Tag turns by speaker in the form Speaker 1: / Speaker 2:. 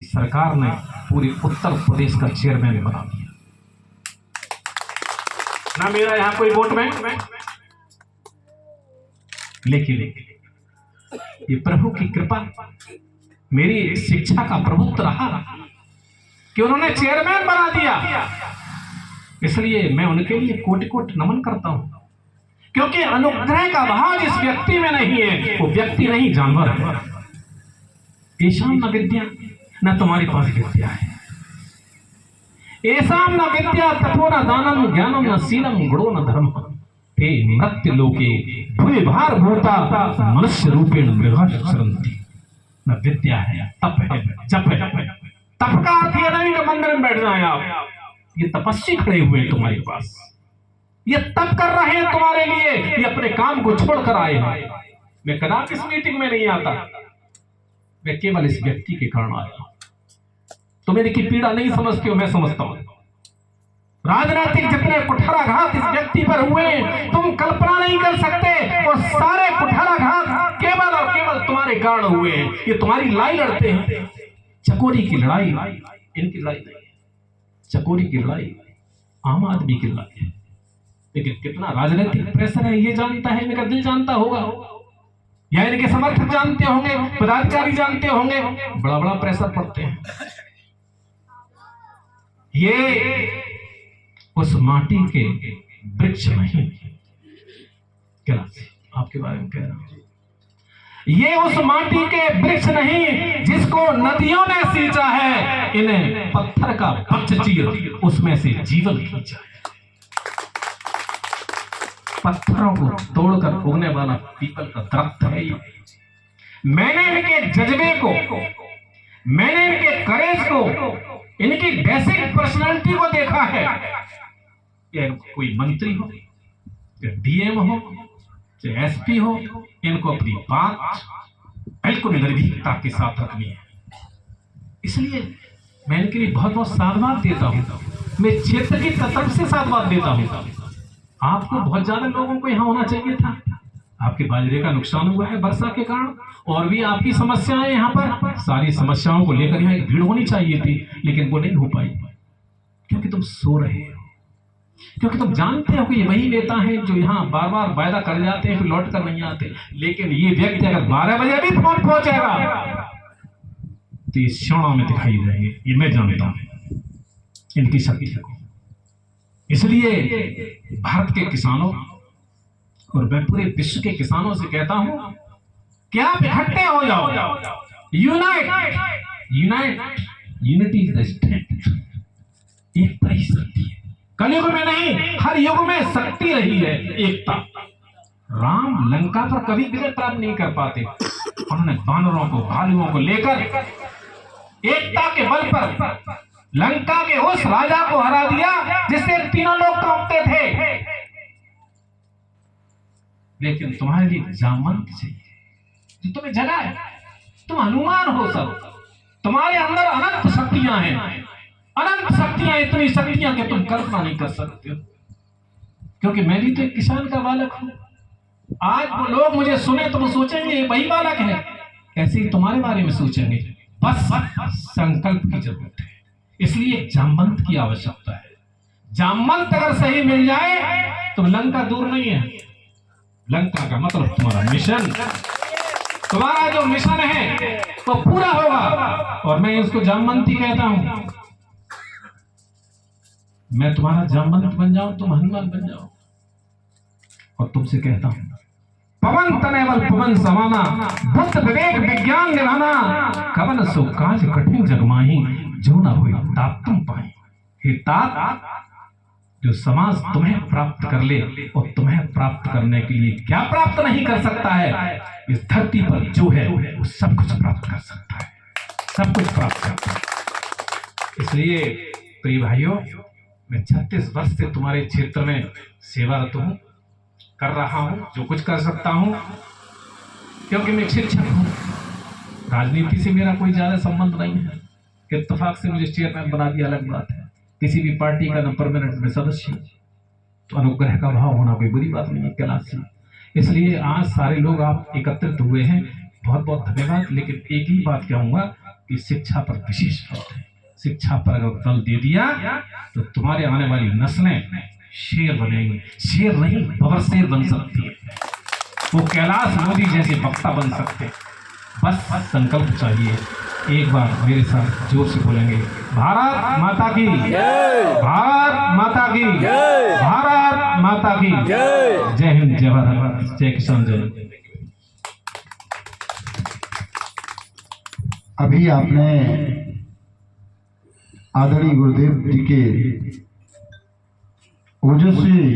Speaker 1: सरकार ने पूरे उत्तर प्रदेश का चेयरमैन बना दिया। ना मेरा यहां कोई वोट बैंक, लेकिन ये प्रभु की कृपा, मेरी शिक्षा का प्रभुत्व रहा कि उन्होंने चेयरमैन बना दिया। इसलिए मैं उनके लिए कोटि कोटि नमन करता हूं, क्योंकि अनुग्रह का भाव जिस व्यक्ति में नहीं है वो व्यक्ति नहीं, जानवर है। ऐसा न विद्या न तुम्हारे पास विद्या है, ऐसा न विद्या तपो न दानम ज्ञानम न शीलम गुणो न धर्म ते मृत्यु लोके भूय भार भूता मनुष्य रूपेण मृगा शरंति। न विद्या है, तप है, जप है। तप का अर्थ यह नहीं कि मंदिर में बैठ जाए आप, ये तपस्वी खड़े हुए हैं तुम्हारे पास, ये तप कर रहे हैं तुम्हारे लिए, ये अपने काम को छोड़कर आए हैं। मैं कदापि इस मीटिंग में नहीं आता, मैं केवल इस व्यक्ति के कारण आया। तुम इनकी पीड़ा नहीं समझते हो, मैं समझता हूं। राजनीतिक जितने कुठाराघात इस व्यक्ति पर हुए तुम कल्पना नहीं कर सकते, और सारे कुठाराघात केवल और केवल तुम्हारे कारण हुए हैं। ये तुम्हारी लड़ाई लड़ते हैं, चकोरी की लड़ाई, इनकी लड़ाई नहीं। चकोरी की लड़ाई आम आदमी की लड़ाई है, लेकिन कितना राजनीतिक प्रेशर है ये जानता है, इनका दिल जानता होगा, या इनके समर्थक जानते होंगे, पदाधिकारी जानते होंगे, बड़ा बड़ा प्रेशर पड़ते हैं। ये उस माटी के वृक्ष नहीं, क्या आपके बारे में कह रहा हूं, ये उस माटी के वृक्ष नहीं जिसको नदियों ने सींचा है, इन्हें पत्थर का वृक्ष चीर उसमें से जीवन खींचा है। पत्थरों को तोड़कर उगने वाला पीपल का दरख्त है ये। मैंने इनके जज्बे को, मैंने इनके करेज को, इनकी बेसिक पर्सनालिटी को देखा है। या कोई मंत्री हो, या डीएम हो, चाहे एसपी हो, इनको अपनी बात बिल्कुल निर्भीकता के साथ रखनी है। इसलिए मैं इनके लिए बहुत बहुत साधुवाद देता हूं, मैं क्षेत्र की तरफ से साधुवाद देता हूं। आपको बहुत ज्यादा लोगों को यहां होना चाहिए था, आपके बाजरे का नुकसान हुआ है वर्षा के कारण, और भी आपकी समस्याएं यहाँ पर, सारी समस्याओं को लेकर यहाँ एक भीड़ होनी चाहिए थी, लेकिन वो नहीं हो पाई, क्योंकि तुम सो रहे हो, क्योंकि तुम जानते हो कि ये वही नेता हैं जो यहाँ बार बार वायदा कर जाते हैं फिर लौट कर नहीं आते। लेकिन ये व्यक्ति अगर 12 बजे भी फोन पहुंचेगा तो ये क्षणों में दिखाई देंगे, ये मैं जानता हूं इनकी शक्ति को। इसलिए भारत के किसानों और मैं पूरे विश्व के किसानों से कहता हूं कि आप इकट्ठे हो जाओ, unite, unity is the strength. एकता ही शक्ति है, कलयुग में नहीं हर युग में शक्ति रही है एकता। राम लंका पर कभी विजय प्राप्त नहीं कर पाते, उन्होंने बानरों को, भालुओं को लेकर एकता के बल पर लंका के उस राजा को हरा दिया जिससे तीनों लोग कांपते थे। लेकिन तुम्हारे लिए जामवंत चाहिए जो तुम्हें जगाए, तुम हनुमान हो, सब तुम्हारे अंदर अनंत शक्तियां हैं, अनंत शक्तियां, इतनी शक्तियां कि तुम कल्पना नहीं कर सकते हो। क्योंकि मैं भी तो एक किसान का बालक हूं। आज वो लोग मुझे सुने तो वो सोचेंगे ये वही बालक है, ऐसे ही तुम्हारे बारे में सोचेंगे। बस संकल्प की जरूरत है, इसलिए जामवंत की आवश्यकता है। जामवंत अगर सही मिल जाए तो लंका दूर नहीं है। लंका का मतलब तुम्हारा मिशन, तुम्हारा जो मिशन है वो पूरा होगा, और मैं इसको जामवंती कहता हूं। मैं तुम्हारा जामवंत बन जाऊं, तुम हनुमान बन जाओ। और तुमसे कहता हूं, पवन तनैवल पवन समाना, बुद्ध विवेक विज्ञान निभाना, कवन सो काज कठिन जगमाही, जो ना हुई तात तुम पाई। हे तात, जो समाज तुम्हें प्राप्त कर ले, और तुम्हें प्राप्त करने के लिए क्या प्राप्त नहीं कर सकता है, इस धरती पर जो है वो सब कुछ प्राप्त कर सकता है, सब कुछ प्राप्त करता है। इसलिए प्रिय भाइयों, मैं 36 वर्ष से तुम्हारे क्षेत्र में सेवारत हूं, कर रहा हूं जो कुछ कर सकता हूं, क्योंकि मैं शिक्षक हूं। राजनीति से मेरा कोई ज्यादा संबंध नहीं है, इत्तेफाक से मुझे चेयरमैन बना दिया अलग बात है, किसी भी पार्टी का न परमानेंट में सदस्य, तो अनुग्रह का भाव होना कोई बुरी बात नहीं है कैलाश जी। इसलिए आज सारे लोग आप एकत्रित हुए हैं, बहुत बहुत धन्यवाद। लेकिन एक ही बात कहूंगा कि शिक्षा पर विशेष बल है। शिक्षा पर अगर बल दे दिया तो तुम्हारे आने वाली नस्लें शेर बनेंगी। शेर नहीं, बबरशेर बन सकती है। वो कैलाश मोदी जैसे वक्ता बन सकते हैं। बस संकल्प चाहिए। एक बार मेरे साथ जोर से बोलेंगे, भारत माता की जय, भारत माता की जय, भारत माता की जय। जय हिंद, जय भारत, जय किसान, जय।
Speaker 2: अभी आपने आदरणीय गुरुदेव जी के ओजस्वी